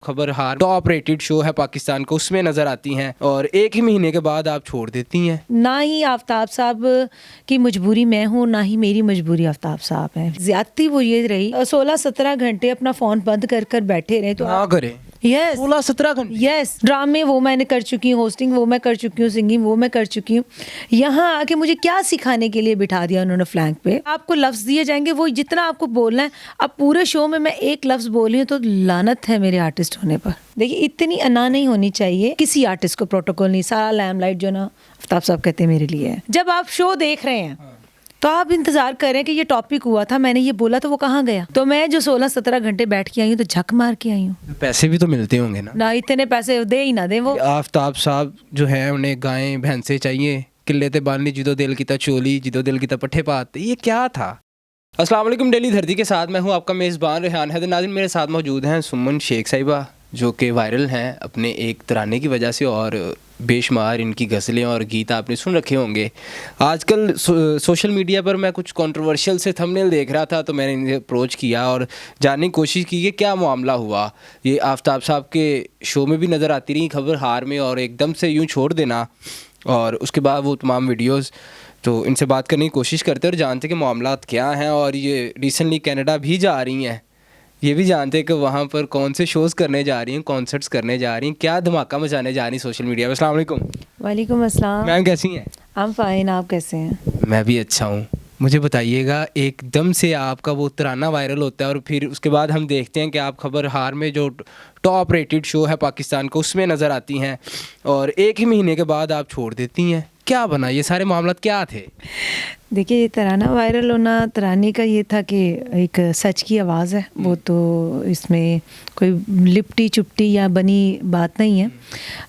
खबरहार top rated show है पाकिस्तान को, उसमें नजर आती हैं और एक ही महीने के बाद आप छोड़ देती हैं। ना ही आफ्ताब साहब की मजबूरी मैं हूँ, ना ही मेरी मजबूरी आफ्ताब साहब है। ज्यादती वो ये रही 16-17 घंटे अपना फोन बंद कर कर बैठे रहे तो ना करें। यस 16-17 घंटे। यस ड्रामे वो मैंने कर चुकी हूँ, होस्टिंग वो मैं कर चुकी हूँ, सिंगिंग वो मैं कर चुकी हूँ। यहाँ आके मुझे क्या सिखाने के लिए बिठा दिया उन्होंने फ्लैंक पे। आपको लफ्ज दिए जाएंगे, वो जितना आपको बोलना है। अब पूरे शो में मैं एक लफ्ज बोली हूँ तो लानत है मेरे आर्टिस्ट होने पर। देखिए इतनी अना नहीं होनी चाहिए किसी आर्टिस्ट को, प्रोटोकॉल नहीं। सारा लैमलाइट जो ना आफ्ताब साहब कहते हैं मेरे लिए है। जब आप शो देख रहे हैं तो आप इंतजार करें कि ये टॉपिक हुआ था, मैंने ये बोला तो वो कहाँ गया। तो मैं जो 16-17 घंटे बैठ के आई हूँ तो झक मार के आई हूँ। पैसे भी तो मिलते होंगे ना। इतने पैसे दे ही ना दे वो। आफ्ताब साहब जो है उन्हें गायें भैंसे चाहिए, किले ते बानी जिदो दिल की ता चोली, जिदो दिल की ता पट्ठे पाते, ये क्या था। अस्सलाम वालेकुम, डेली धरती के साथ मैं हूँ आपका मेज़बान रेहान हैदर। नाज़रीन, मेरे साथ मौजूद हैं सुमन शेख साहिबा, जो कि वायरल हैं अपने एक तराने की वजह से, और बेशुमार इनकी गज़लें और गीत आपने सुन रखे होंगे। आजकल सोशल मीडिया पर मैं कुछ कंट्रोवर्शियल से थंबनेल देख रहा था तो मैंने इन्हें अप्रोच किया और जानने की कोशिश की कि क्या मामला हुआ। ये आफ्ताब साहब के शो में भी नज़र आती रही खबरहार में, और एकदम से यूँ छोड़ देना और उसके बाद वो तमाम वीडियोज़। तो इनसे बात करने की कोशिश करते और जानते कि मामलात क्या हैं। और ये रिसेंटली कनाडा भी जा रही हैं, ये भी जानते हैं कि वहाँ पर कौन से शोज़ करने जा रही हैं, कॉन्सर्ट्स करने जा रही हैं, क्या धमाका मचाने जा रही हैं सोशल मीडिया पर। अस्सलाम वालेकुम। वालेकुम अस्सलाम। मैम कैसी हैं? आई एम फाइन, आप कैसे हैं? मैं भी अच्छा हूँ। मुझे बताइएगा, एकदम से आपका वो तराना वायरल होता है और फिर उसके बाद हम देखते हैं कि आप खबरहार में जो टॉप रेटेड शो है पाकिस्तान को, उसमें नज़र आती हैं और एक ही महीने के बाद आप छोड़ देती हैं। क्या बना, ये सारे मामला क्या थे? देखिए ये तराना वायरल होना, तराने का ये था कि एक सच की आवाज़ है वो, तो इसमें कोई लिपटी चुपटी या बनी बात नहीं है।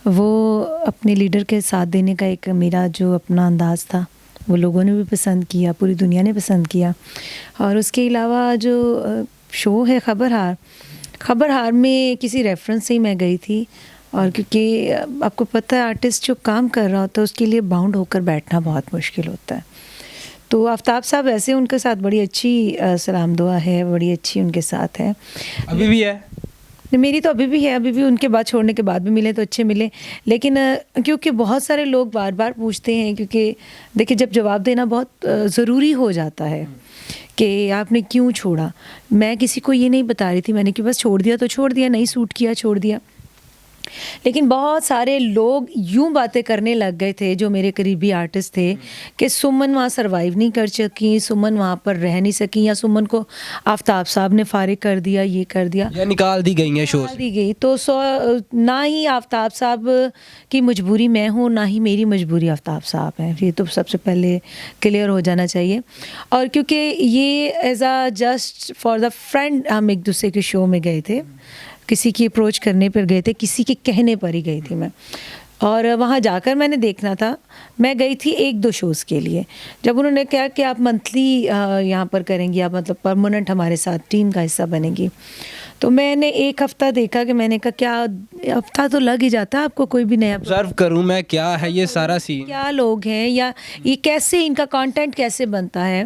वो अपने लीडर के साथ देने का एक मेरा जो अपना अंदाज़ था वो लोगों ने भी पसंद किया, पूरी दुनिया ने पसंद किया। और उसके अलावा जो शो है खबरहार में किसी रेफरेंस से ही मैं गई थी। और क्योंकि आपको पता है आर्टिस्ट जो काम कर रहा होता है उसके लिए बाउंड होकर बैठना बहुत मुश्किल होता है। तो आफ्ताब साहब ऐसे उनके साथ बड़ी अच्छी सलाम दुआ है, बड़ी अच्छी उनके साथ है, अभी भी है। मेरी तो अभी भी है, अभी भी उनके बाद छोड़ने के बाद भी मिले तो अच्छे मिले। लेकिन क्योंकि बहुत सारे लोग बार बार पूछते हैं, क्योंकि देखिए जब जवाब देना बहुत ज़रूरी हो जाता है कि आपने क्यों छोड़ा। मैं किसी को ये नहीं बता रही थी मैंने कि बस छोड़ दिया तो छोड़ दिया, नहीं सूट किया छोड़ दिया। लेकिन बहुत सारे लोग यूं बातें करने लग गए थे जो मेरे करीबी आर्टिस्ट थे कि सुमन वहाँ सरवाइव नहीं कर सकी, सुमन वहाँ पर रह नहीं सकी, या सुमन को आफ्ताब साहब ने फारिग कर दिया, ये कर दिया या निकाल दी गई हैं शो से। दी गई। तो ना ही आफ्ताब साहब की मजबूरी मैं हूँ, ना ही मेरी मजबूरी आफ्ताब साहब है। ये तो सबसे पहले क्लियर हो जाना चाहिए। और क्योंकि ये as a just for the friend हम एक दूसरे के शो में गए थे, किसी की अप्रोच करने पर गए थे, किसी के कहने पर ही गई थी मैं। और वहाँ जाकर मैंने देखना था, मैं गई थी 1-2 शोज़ के लिए। जब उन्होंने कहा कि आप मंथली यहाँ पर करेंगी, आप मतलब परमानेंट हमारे साथ टीम का हिस्सा बनेंगी, तो मैंने एक हफ़्ता देखा कि मैंने कहा क्या हफ़्ता तो लग ही जाता है आपको कोई भी नया ऑब्जर्व करूँ मैं क्या है ये सारा सीन, क्या लोग हैं या ये कैसे इनका कंटेंट कैसे बनता है,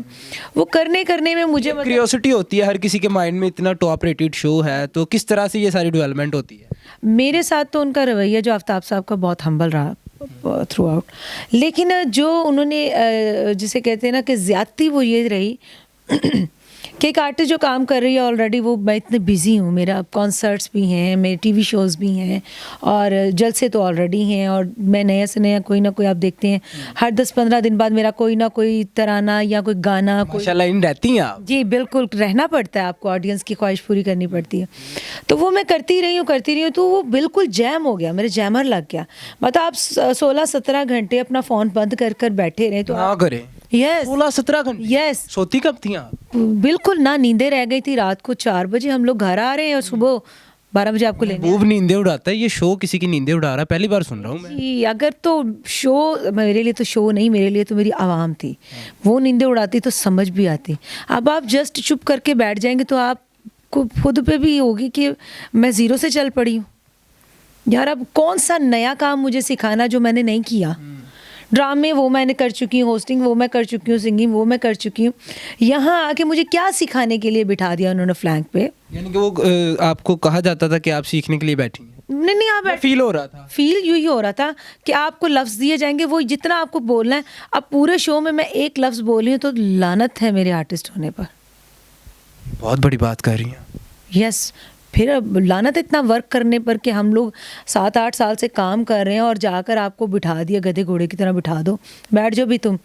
वो करने में मुझे क्यूरियोसिटी होती है हर किसी के माइंड में। इतना टॉप रेटेड शो है तो किस तरह से ये सारी डेवलपमेंट होती है? मेरे साथ तो उनका रवैया जो आफ्ताब साहब का बहुत हम्बल रहा थ्रू आउट। लेकिन जो उन्होंने जिसे कहते हैं ना कि ज़्यादती वो ये रही कि एक आर्टिस्ट जो काम कर रही है ऑलरेडी, वो मैं इतने बिज़ी हूँ, मेरा कॉन्सर्ट्स भी हैं, मेरे टीवी शोज़ भी हैं और जलसे तो ऑलरेडी हैं, और मैं नया से नया कोई ना कोई, आप देखते हैं हर 10-15 दिन बाद मेरा कोई ना कोई तराना या कोई गाना, माशाल्लाह इन रहती हैं आप। जी बिल्कुल, रहना पड़ता है आपको, ऑडियंस की ख्वाहिश पूरी करनी पड़ती है। तो वो मैं करती रही हूँ तो वो बिल्कुल जैम हो गया, मेरे जैमर लग गया। मतलब आप 16-17 घंटे अपना फ़ोन बंद कर कर बैठे रहे तो ना करें। यस 16-17 घंटे। यस सोती कब थी आप? बिल्कुल ना, नींदें रह गई थी। रात को 4 बजे हम लोग घर आ रहे हैं और सुबह 12 बजे आपको लेने खूब नींदें उड़ाता है ये शो, किसी की नींदें उड़ा रहा है, पहली बार सुन रहा हूँ मैं। जी। अगर तो शो मेरे लिए तो शो नहीं, मेरे लिए तो मेरी आवाम थी, वो नींदें उड़ाती तो समझ भी आती। अब आप जस्ट चुप करके बैठ जाएंगे तो आपको खुद पे भी होगी कि मैं ज़ीरो से चल पड़ी हूँ यार। अब कौन सा नया काम मुझे सिखाना जो मैंने नहीं किया। ड्रामे वो मैंने कर चुकी हूँ, होस्टिंग वो मैं कर चुकी हूँ, सिंगिंग वो मैं कर चुकी हूँ। यहाँ आके मुझे क्या सिखाने के लिए बिठा दिया उन्होंने फ्लैंक पे। यानी कि वो आपको कहा जाता था कि आप सीखने के लिए बैठी हैं? नहीं आप फील हो रहा था? फील यूँ ही हो रहा था कि आपको लफ्ज़ दिए जाएंगे, वो जितना आपको बोलना है। अब पूरे शो में मैं एक लफ्ज़ बोली हूँ तो लानत है मेरे आर्टिस्ट होने पर। बहुत बड़ी बात कर रही हैं। यस, फिर अब लानत इतना वर्क करने पर कि हम लोग 7-8 साल से काम कर रहे हैं और जाकर आपको बिठा दिया, गधे घोड़े की तरह बिठा दो, बैठ जाओ भी तुम।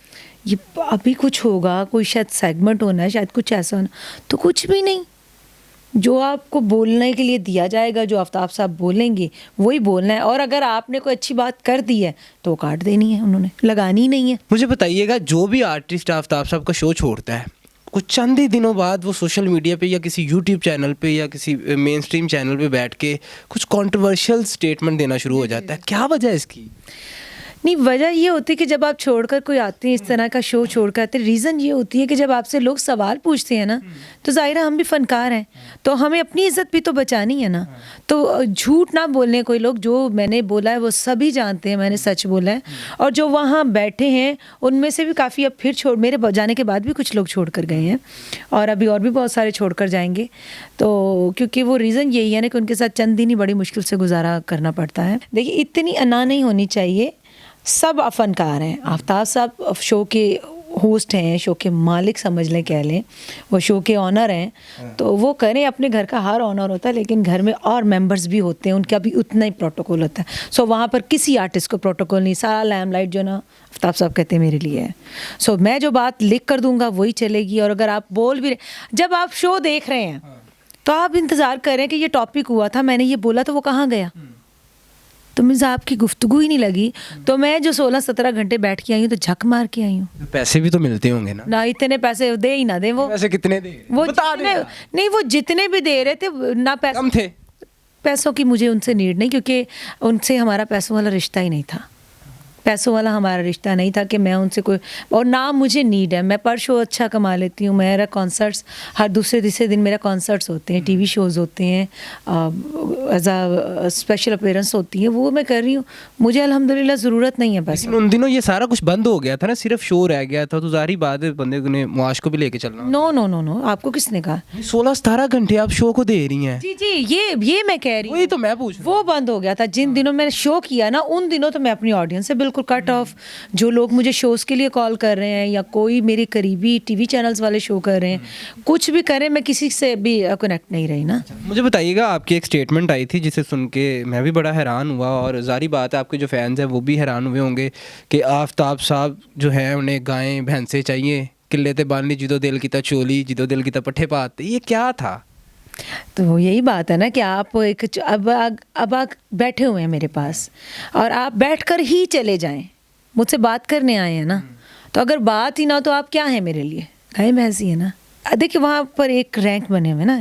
ये अभी कुछ होगा, कोई शायद सेगमेंट होना है, शायद कुछ ऐसा होना, तो कुछ भी नहीं। जो आपको बोलने के लिए दिया जाएगा, जो आफ्ताब साहब बोलेंगे वही बोलना है। और अगर आपने कोई अच्छी बात कर दी है तो काट देनी है, उन्होंने लगानी ही नहीं है। मुझे बताइएगा, जो भी आर्टिस्ट आफ्ताब साहब का शो छोड़ता है, कुछ चंद ही दिनों बाद वो सोशल मीडिया पे या किसी यूट्यूब चैनल पे या किसी मेन स्ट्रीम चैनल पे बैठ के कुछ कंट्रोवर्शियल स्टेटमेंट देना शुरू हो जाता है। क्या वजह है इसकी? नहीं, वजह ये होती है कि जब आप छोड़कर कोई आते हैं, इस तरह का शो छोड़कर आते हैं, रीज़न ये होती है कि जब आपसे लोग सवाल पूछते हैं ना, तो ज़ाहिर है हम भी फ़नकार हैं, तो हमें अपनी इज़्ज़त भी तो बचानी है ना। तो झूठ ना बोलने कोई लोग, जो मैंने बोला है वो सभी जानते हैं मैंने सच बोला है। और जो वहाँ बैठे हैं उनमें से भी काफ़ी अब फिर मेरे जाने के बाद भी कुछ लोग छोड़ कर गए हैं, और अभी और भी बहुत सारे छोड़ कर जाएंगे। तो क्योंकि वो रीज़न यही है ना कि उनके साथ चंद दिन ही बड़ी मुश्किल से गुजारा करना पड़ता है। देखिए, इतनी अना नहीं होनी चाहिए। सब फनकार हैं। आफ्ताब साहब शो के होस्ट हैं, शो के मालिक समझ लें, कह लें, वो शो के ऑनर हैं, तो वो करें। अपने घर का हर ऑनर होता है, लेकिन घर में और मेंबर्स भी होते हैं, उनका भी उतना ही प्रोटोकॉल होता है। सो वहाँ पर किसी आर्टिस्ट को प्रोटोकॉल नहीं, सारा लैमलाइट जो ना आफ्ताब साहब कहते हैं मेरे लिए है। सो मैं जो बात लिख कर दूंगा वही चलेगी। और अगर आप बोल भी जब आप शो देख रहे हैं तो आप इंतज़ार करें कि ये टॉपिक हुआ था, मैंने ये बोला, तो वो कहाँ गया? तो मीन्स आपकी गुफ्तगू ही नहीं लगी। तो मैं जो 16-17 घंटे बैठ के आई हूँ तो झक मार के आई हूँ। पैसे भी तो मिलते होंगे ना? ना, इतने पैसे दे ही ना दे। वो पैसे कितने दे? वो बता जितने, देना। नहीं, वो जितने भी दे रहे थे ना, पैसे कम थे। पैसों की मुझे उनसे नीड नहीं, क्योंकि उनसे हमारा पैसों वाला रिश्ता ही नहीं था। पैसों वाला हमारा रिश्ता नहीं था कि मैं उनसे कोई, और ना मुझे नीड है। मैं पर शो अच्छा कमा लेती हूँ। मेरा कॉन्सर्ट्स हर दूसरे तीसरे दिन मेरा कॉन्सर्ट्स होते हैं, टीवी शोज़ होते हैं, एज आ स्पेशल अपीयरेंस होती है, वो मैं कर रही हूँ। मुझे अल्हम्दुलिल्लाह ज़रूरत नहीं है पैसे। लेकिन उन दिनों ये सारा कुछ बंद हो गया था ना, सिर्फ शो रह गया था, तो जाहिर बात है बंदे ने मुआश को भी लेके चलना। नो नो नो नो, आपको किसने कहा? 16-17 घंटे आप शो को दे रही हैं। जी जी, ये मैं कह रही हूँ। वही तो मैं पूछ रहा हूँ। वो बंद हो गया था जिन दिनों मैंने शो किया ना, उन दिनों तो मैं अपनी ऑडियंस से बिल्कुल कट ऑफ। जो लोग मुझे शोज़ के लिए कॉल कर रहे हैं या कोई मेरे करीबी टीवी चैनल्स वाले शो कर रहे हैं, कुछ भी करें, मैं किसी से भी कनेक्ट नहीं रही ना। मुझे बताइएगा, आपकी एक स्टेटमेंट आई थी जिसे सुन के मैं भी बड़ा हैरान हुआ, और जारी बात है आपके जो फैंस हैं वो भी हैरान हुए होंगे कि आफ्ताब साहब जो है उन्हें गायें भैंसे चाहिए, किले ते बानी जिदो दिल कीता चोली, जिदो दिल कीता पट्ठे पाते। ये क्या था? तो यही बात है ना कि आप अब आप बैठे हुए हैं मेरे पास, और आप बैठकर ही चले जाएं, मुझसे बात करने आए हैं ना। तो अगर बात ही ना, तो आप क्या हैं मेरे लिए? गाय भैंसी है ना। देखिए, वहाँ पर एक रैंक बने हुए ना,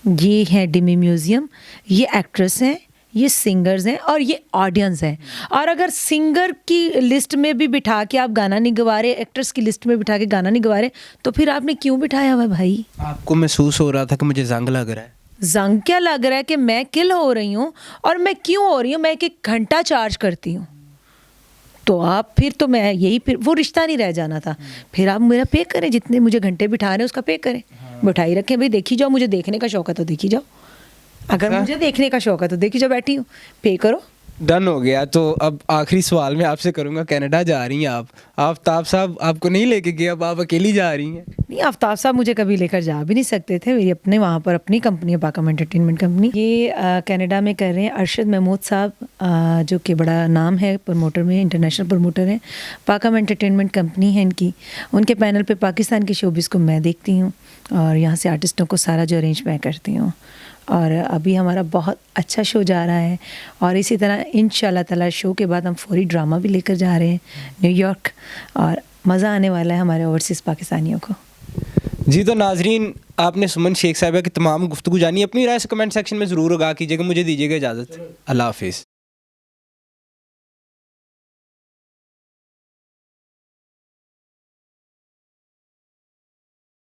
ये है डिमी म्यूज़ियम, ये एक्ट्रेस हैं, ये सिंगर्स हैं, और ये ऑडियंस है। और अगर सिंगर की लिस्ट में भी बिठा के आप गाना नहीं गवा रहे, एक्ट्रेस की लिस्ट में बिठा के गाना नहीं गवा रहे, तो फिर आपने क्यों बिठाया हुआ भाई? आपको महसूस हो रहा था कि मुझे जंग लग रहा है? जंग क्या लग रहा है कि मैं किल हो रही हूँ। और मैं क्यों हो रही हूँ? मैं 1-1 घंटा चार्ज करती हूँ। तो आप फिर तो मैं यही, फिर वो रिश्ता नहीं रह जाना था। फिर आप मेरा पे करें, जितने मुझे घंटे बिठा रहे हैं उसका पे करें। बिठाई रखें भाई, देखी जाओ, मुझे देखने का शौक है तो देखी जाओ, अगर मुझे देखने का शौक है तो देखी जाओ, बैठी हूँ, पे करो। डन हो गया। तो अब आखिरी सवाल मैं आपसे करूंगा, कनाडा जा रही हैं आप, आफ्ताब साहब आपको नहीं लेके गए, अब आप अकेली जा रही हैं? नहीं, आफ्ताब साहब मुझे कभी लेकर जा भी नहीं सकते थे। मेरी अपने वहाँ पर अपनी कंपनी है, पाकम एंटरटेनमेंट कंपनी। ये कनाडा में कर रहे हैं अरशद महमूद साहब, जो कि बड़ा नाम है प्रमोटर में, इंटरनेशनल प्रमोटर हैं। पाकम एंटरटेनमेंट कंपनी है इनकी। उनके पैनल पे पाकिस्तान की शोबिस को मैं देखती हूँ, और यहाँ से आर्टिस्टों को सारा जो अरेंज मैं करती हूँ। और अभी हमारा बहुत अच्छा शो जा रहा है, और इसी तरह इंशाल्लाह ताला शो के बाद हम फौरी ड्रामा भी लेकर जा रहे हैं न्यूयॉर्क, और मज़ा आने वाला है हमारे ओवरसीज़ पाकिस्तानियों को। जी, तो नाजरीन, आपने सुमन शेख साहिबा की तमाम गुफ्तगू जानी। अपनी राय से कमेंट सेक्शन में ज़रूर आगाह कीजिएगा। मुझे दीजिएगा इजाज़त। अल्लाह हाफिज़।